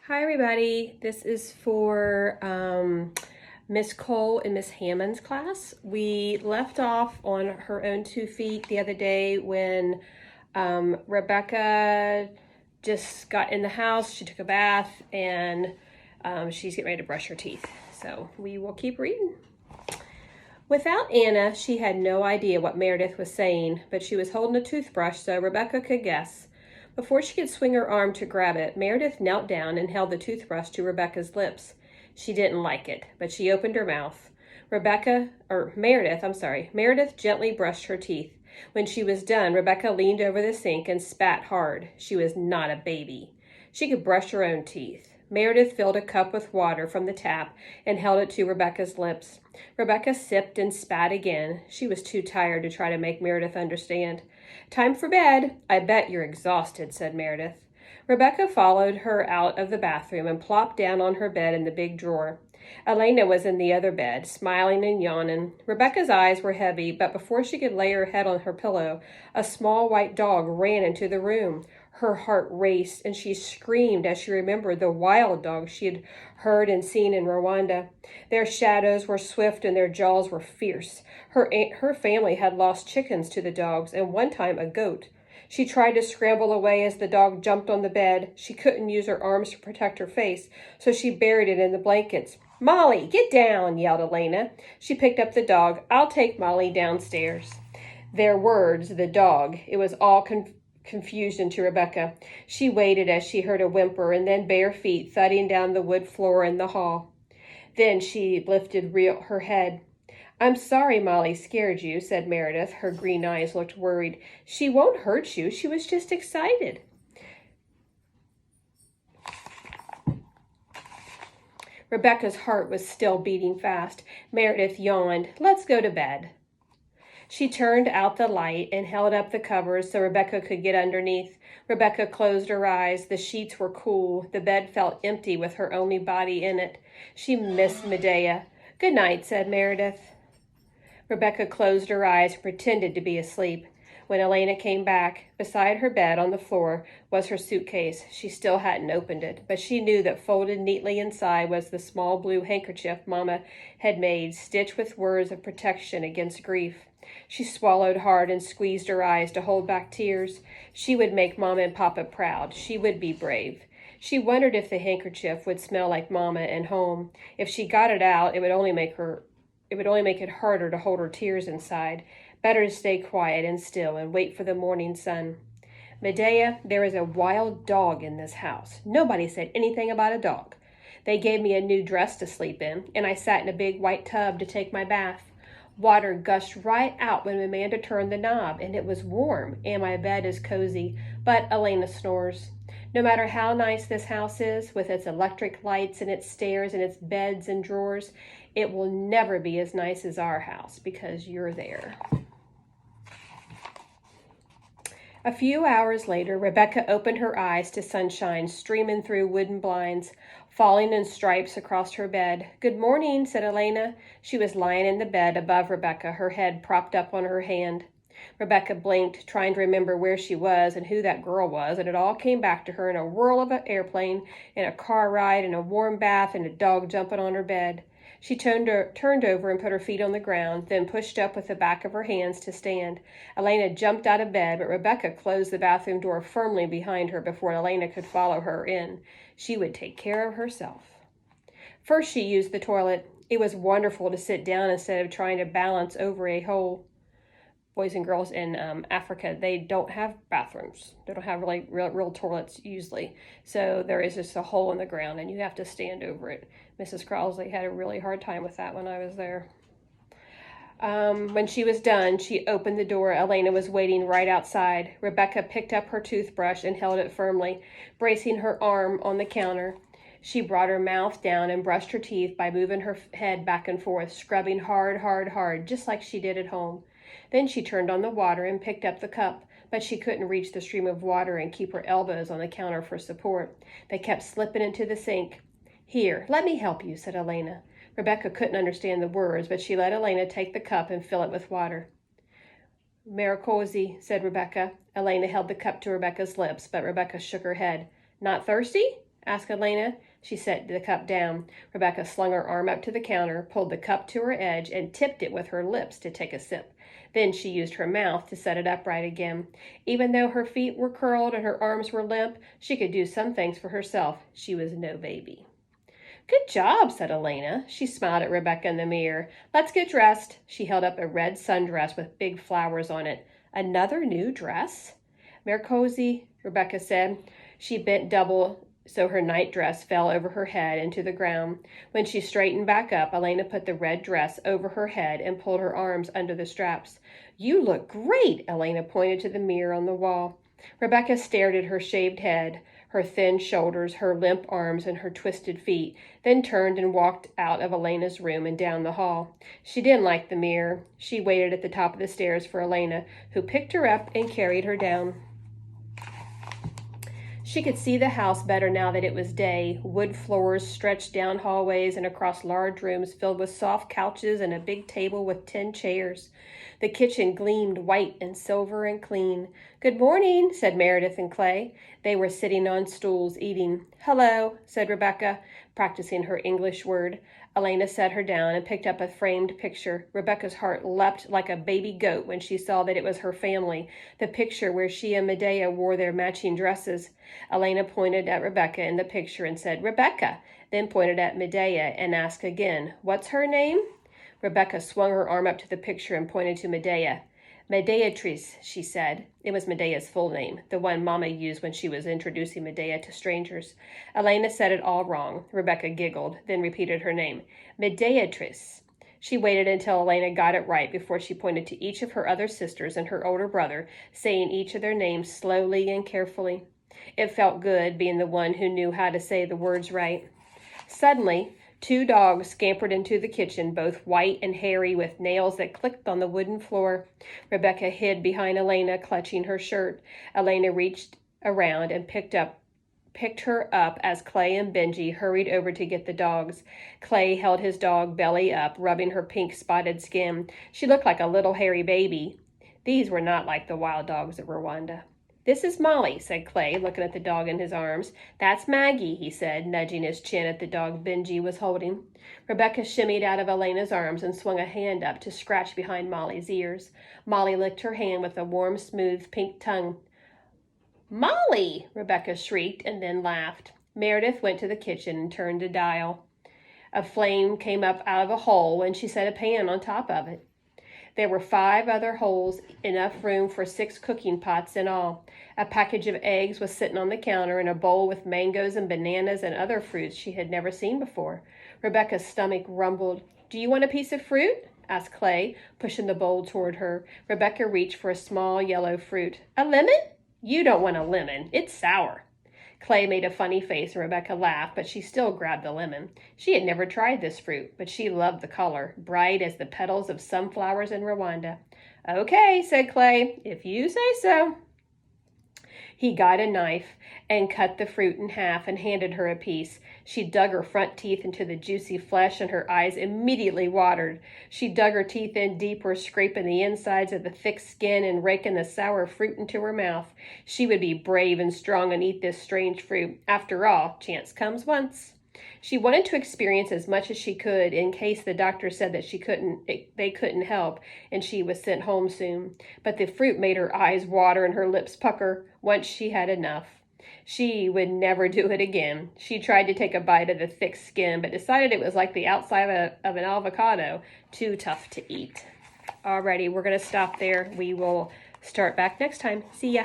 Hi everybody, this is for Miss Cole and Miss Hammond's class. We left off on her own 2 feet the other day when Rebecca just got in the house, she took a bath, and she's getting ready to brush her teeth. So we will keep reading. Without Anna, she had no idea what Meredith was saying, but she was holding a toothbrush so Rebecca could guess. Before she could swing her arm to grab it, Meredith knelt down and held the toothbrush to Rebecca's lips. She didn't like it, but she opened her mouth. Meredith gently brushed her teeth. When she was done, Rebecca leaned over the sink and spat hard. She was not a baby. She could brush her own teeth. Meredith filled a cup with water from the tap and held it to Rebecca's lips. Rebecca sipped and spat again. She was too tired to try to make Meredith understand. "Time for bed. I bet you're exhausted," said Meredith. Rebecca followed her out of the bathroom and plopped down on her bed in the big drawer. Elena was in the other bed, smiling and yawning. Rebecca's eyes were heavy, but before she could lay her head on her pillow, a small white dog ran into the room. Her heart raced, and she screamed as she remembered the wild dogs she had heard and seen in Rwanda. Their shadows were swift and their jaws were fierce. Her family had lost chickens to the dogs, and one time a goat. She tried to scramble away as the dog jumped on the bed. She couldn't use her arms to protect her face, so she buried it in the blankets. "Molly, get down," yelled Elena. She picked up the dog. "I'll take Molly downstairs." Their words, the dog, it was all confusion to Rebecca. She waited as she heard a whimper and then bare feet thudding down the wood floor in the hall. Then she lifted her head. "I'm sorry Molly scared you," said Meredith. Her green eyes looked worried. "She won't hurt you. She was just excited." Rebecca's heart was still beating fast. Meredith yawned. "Let's go to bed." She turned out the light and held up the covers so Rebecca could get underneath. Rebecca closed her eyes. The sheets were cool. The bed felt empty with her only body in it. She missed Medea. "Good night," said Meredith. Rebecca closed her eyes and pretended to be asleep. When Elena came back, beside her bed on the floor was her suitcase. She still hadn't opened it, but she knew that folded neatly inside was the small blue handkerchief Mama had made, stitched with words of protection against grief. She swallowed hard and squeezed her eyes to hold back tears. She would make Mama and Papa proud. She would be brave. She wondered if the handkerchief would smell like Mama and home. If she got it out, it would only make it harder to hold her tears inside. Better to stay quiet and still and wait for the morning sun. "Medea, there is a wild dog in this house." Nobody said anything about a dog. "They gave me a new dress to sleep in, and I sat in a big white tub to take my bath. Water gushed right out when Amanda turned the knob, and it was warm, and my bed is cozy, but Elena snores. No matter how nice this house is, with its electric lights and its stairs and its beds and drawers, it will never be as nice as our house because you're there." A few hours later, Rebecca opened her eyes to sunshine streaming through wooden blinds, falling in stripes across her bed. "Good morning," said Elena. She was lying in the bed above Rebecca, her head propped up on her hand. Rebecca blinked, trying to remember where she was and who that girl was, and it all came back to her in a whirl of an airplane, in a car ride, in a warm bath, and a dog jumping on her bed. She turned over and put her feet on the ground, then pushed up with the back of her hands to stand. Elena jumped out of bed, but Rebecca closed the bathroom door firmly behind her before Elena could follow her in. She would take care of herself. First, she used the toilet. It was wonderful to sit down instead of trying to balance over a hole. Boys and girls in Africa, they don't have bathrooms. They don't have really real toilets usually. So there is just a hole in the ground and you have to stand over it. Mrs. Crosley had a really hard time with that when I was there. When she was done, she opened the door. Elena was waiting right outside. Rebecca picked up her toothbrush and held it firmly, bracing her arm on the counter. She brought her mouth down and brushed her teeth by moving her head back and forth, scrubbing hard, just like she did at home. Then she turned on the water and picked up the cup, but she couldn't reach the stream of water and keep her elbows on the counter for support. They kept slipping into the sink. "Here, let me help you," said Elena. Rebecca couldn't understand the words, but she let Elena take the cup and fill it with water. "Maricosi," said Rebecca. Elena held the cup to Rebecca's lips, but Rebecca shook her head. "Not thirsty?" asked Elena. She set the cup down. Rebecca slung her arm up to the counter, pulled the cup to her edge, and tipped it with her lips to take a sip. Then she used her mouth to set it upright again. Even though her feet were curled and her arms were limp, she could do some things for herself. She was no baby. Good job, said Elena. She smiled at Rebecca in the mirror. Let's get dressed. She held up a red sundress with big flowers on it. Another new dress? Mercosi, Rebecca said. She bent double so her nightdress fell over her head and to the ground. When she straightened back up, Elena put the red dress over her head and pulled her arms under the straps. You look great, Elena pointed to the mirror on the wall. Rebecca stared at her shaved head, her thin shoulders, her limp arms, and her twisted feet, then turned and walked out of Elena's room and down the hall. She didn't like the mirror. She waited at the top of the stairs for Elena, who picked her up and carried her down. She could see the house better now that it was day. Wood floors stretched down hallways and across large rooms filled with soft couches and a big table with 10 chairs. The kitchen gleamed white and silver and clean. Good morning, said Meredith and Clay. They were sitting on stools eating. Hello, said Rebecca, practicing her English word. Elena set her down and picked up a framed picture. Rebecca's heart leapt like a baby goat when she saw that it was her family, the picture where she and Medea wore their matching dresses. Elena pointed at Rebecca in the picture and said, Rebecca, then pointed at Medea and asked again, What's her name? Rebecca swung her arm up to the picture and pointed to Medea. Medeatrice, she said. It was Medea's full name, the one Mama used when she was introducing Medea to strangers. Elena said it all wrong. Rebecca giggled, then repeated her name. Medeatrice. She waited until Elena got it right before she pointed to each of her other sisters and her older brother, saying each of their names slowly and carefully. It felt good being the one who knew how to say the words right. Suddenly, 2 dogs scampered into the kitchen, both white and hairy, with nails that clicked on the wooden floor. Rebecca hid behind Elena, clutching her shirt. Elena reached around and picked her up as Clay and Benji hurried over to get the dogs. Clay held his dog belly up, rubbing her pink spotted skin. She looked like a little hairy baby. These were not like the wild dogs of Rwanda. This is Molly, said Clay, looking at the dog in his arms. That's Maggie, he said, nudging his chin at the dog Benji was holding. Rebecca shimmied out of Elena's arms and swung a hand up to scratch behind Molly's ears. Molly licked her hand with a warm, smooth, pink tongue. Molly! Rebecca shrieked and then laughed. Meredith went to the kitchen and turned a dial. A flame came up out of a hole and she set a pan on top of it. There were 5 other holes, enough room for 6 cooking pots in all. A package of eggs was sitting on the counter and a bowl with mangoes and bananas and other fruits she had never seen before. Rebecca's stomach rumbled. Do you want a piece of fruit? Asked Clay, pushing the bowl toward her. Rebecca reached for a small yellow fruit. A lemon? You don't want a lemon. It's sour. Clay made a funny face and Rebecca laughed, but she still grabbed the lemon. She had never tried this fruit, but she loved the color, bright as the petals of sunflowers in Rwanda. Okay, said Clay, if you say so. He got a knife and cut the fruit in half and handed her a piece. She dug her front teeth into the juicy flesh and her eyes immediately watered. She dug her teeth in deeper, scraping the insides of the thick skin and raking the sour fruit into her mouth. She would be brave and strong and eat this strange fruit. After all, chance comes once. She wanted to experience as much as she could in case the doctor said that they couldn't help and she was sent home soon. But the fruit made her eyes water and her lips pucker. Once she had enough. She would never do it again. She tried to take a bite of the thick skin, but decided it was like the outside of an avocado, too tough to eat. Alrighty, we're going to stop there. We will start back next time. See ya.